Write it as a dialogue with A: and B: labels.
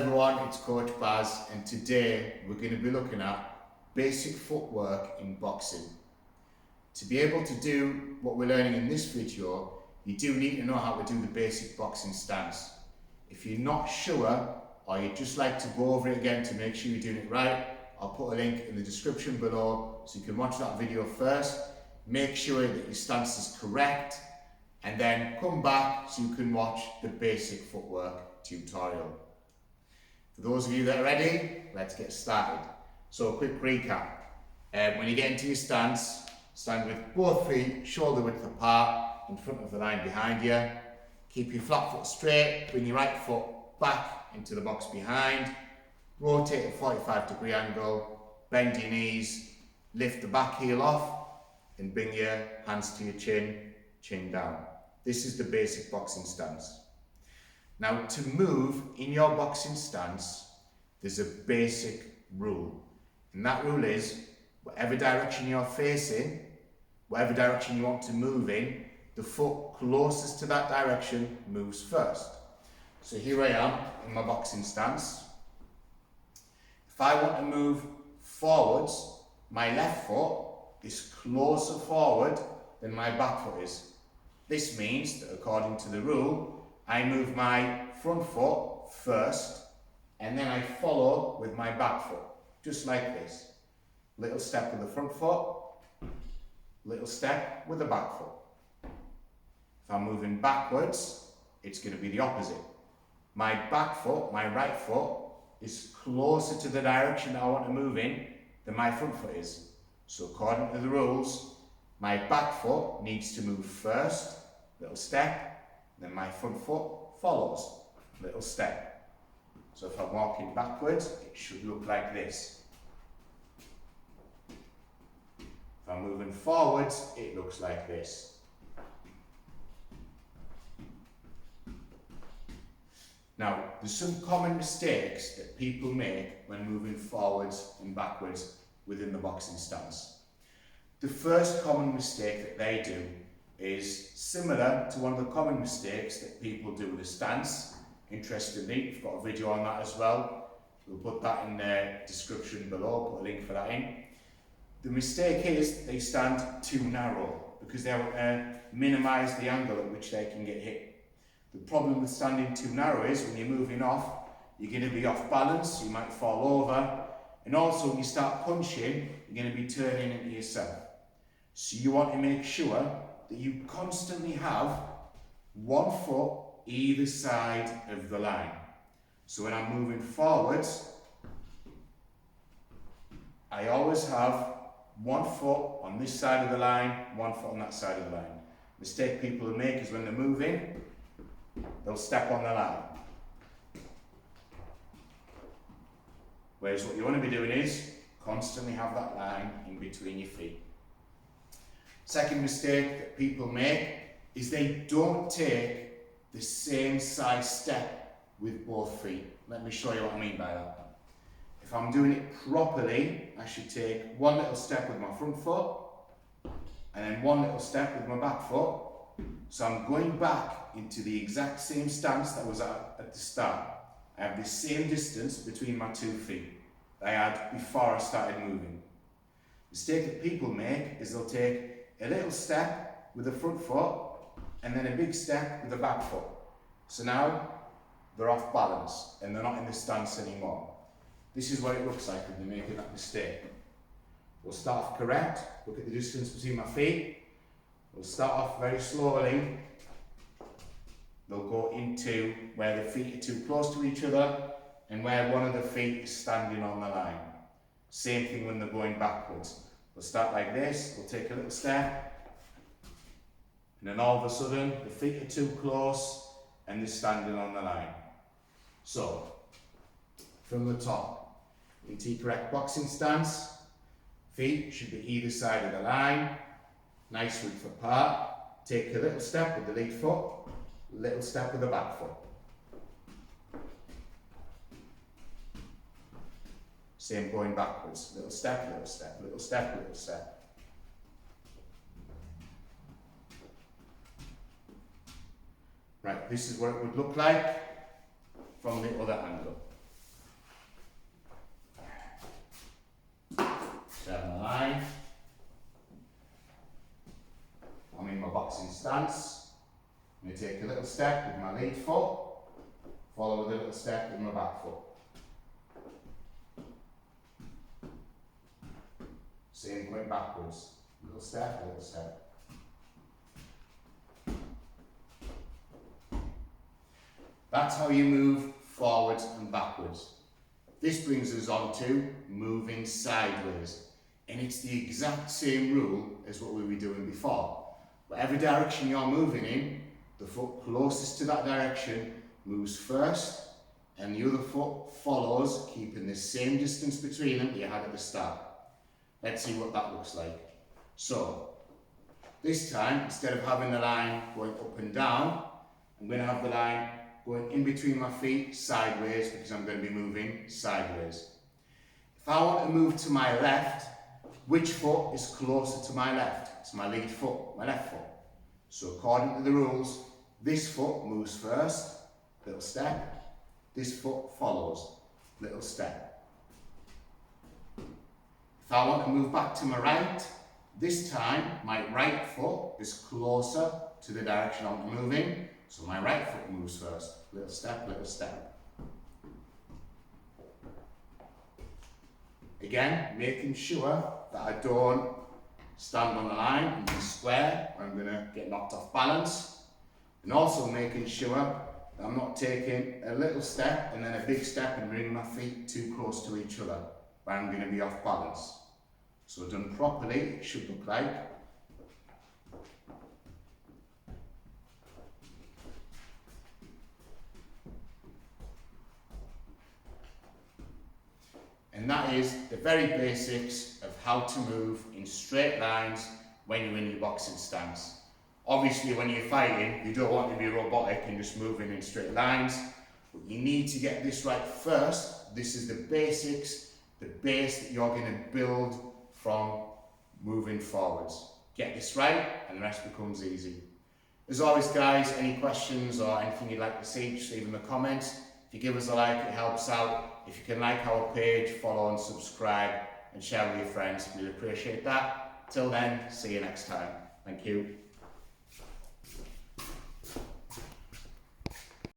A: everyone, it's Coach Baz, and today we're going to be looking at basic footwork in boxing. To be able to do what we're learning in this video, you do need to know how to do the basic boxing stance. If you're not sure, or you'd just like to go over it again to make sure you're doing it right, I'll put a link in the description below so you can watch that video first, make sure that your stance is correct, and then come back so you can watch the basic footwork tutorial. For those of you that are ready, let's get started. So a quick recap. When you get into your stance, stand with both feet shoulder width apart in front of the line behind you. Keep your flat foot straight, bring your right foot back into the box behind. Rotate at a 45-degree angle, bend your knees, lift the back heel off, and bring your hands to your chin, chin down. This is the basic boxing stance. Now, to move in your boxing stance, there's a basic rule. And that rule is, whatever direction you're facing, whatever direction you want to move in, the foot closest to that direction moves first. So here I am in my boxing stance. If I want to move forwards, my left foot is closer forward than my back foot is. This means that according to the rule, I move my front foot first, and then I follow with my back foot, just like this. Little step with the front foot, little step with the back foot. If I'm moving backwards, it's going to be the opposite. My back foot, my right foot, is closer to the direction I want to move in than my front foot is. So according to the rules, my back foot needs to move first, little step, then my front foot follows, little step. So if I'm walking backwards, it should look like this. If I'm moving forwards, it looks like this. Now, there's some common mistakes that people make when moving forwards and backwards within the boxing stance. The first common mistake that they do is similar to one of the common mistakes that people do with the stance. Interestingly, we've got a video on that as well. We'll put that in the description below, put a link for that in. The mistake is they stand too narrow because they want to minimise the angle at which they can get hit. The problem with standing too narrow is when you're moving off, you're going to be off balance, you might fall over, and also when you start punching, you're going to be turning into yourself. So you want to make sure that you constantly have one foot either side of the line. So when I'm moving forwards, I always have one foot on this side of the line, one foot on that side of the line. Mistake people will make is when they're moving, they'll step on the line. Whereas what you want to be doing is constantly have that line in between your feet. Second mistake that people make is they don't take the same size step with both feet. Let me show you what I mean by that. If I'm doing it properly, I should take one little step with my front foot and then one little step with my back foot. So I'm going back into the exact same stance that I was at the start. I have the same distance between my 2 feet that I had before I started moving. The mistake that people make is they'll take a little step with the front foot and then a big step with the back foot. So now they're off balance and they're not in the stance anymore. This is what it looks like when they're making that mistake. We'll start off correct, look at the distance between my feet. We'll start off very slowly. They'll go into where the feet are too close to each other and where one of the feet is standing on the line. Same thing when they're going backwards. We'll start like this, we'll take a little step, and then all of a sudden the feet are too close and they're standing on the line. So, from the top, into your correct boxing stance, feet should be either side of the line, nice width apart. Take a little step with the lead foot, little step with the back foot. Same going backwards, little step, little step, little step, little step. Right, this is what it would look like from the other angle. boxing stance. I'm going to take a little step with my lead foot, follow with a little step with my back foot. Same going backwards. Little step, little step. That's how you move forwards and backwards. This brings us on to moving sideways. And it's the exact same rule as what we were doing before. Whatever direction you're moving in, the foot closest to that direction moves first, and the other foot follows, keeping the same distance between them that you had at the start. Let's see what that looks like. So, this time, instead of having the line going up and down, I'm going to have the line going in between my feet sideways, because I'm going to be moving sideways. If I want to move to my left, which foot is closer to my left? It's my lead foot, my left foot. So according to the rules, this foot moves first, little step. This foot follows, little step. If I want to move back to my right, this time my right foot is closer to the direction I'm moving, so my right foot moves first. Little step, little step. Again, making sure that I don't stand on the line and be square, or I'm going to get knocked off balance. And also making sure that I'm not taking a little step and then a big step and bringing my feet too close to each other, where I'm going to be off balance. So done properly, it should look like. And that is the very basics of how to move in straight lines when you're in your boxing stance. Obviously, when you're fighting, you don't want to be robotic and just moving in straight lines, but you need to get this right first. This is the basics, the base that you're going to build from moving forwards. Get this right and the rest becomes easy. As always guys, any questions or anything you'd like to see, just leave in the comments. If you give us a like, it helps out. If you can like our page, follow and subscribe and share with your friends, we'd appreciate that. Till then, see you next time. Thank you.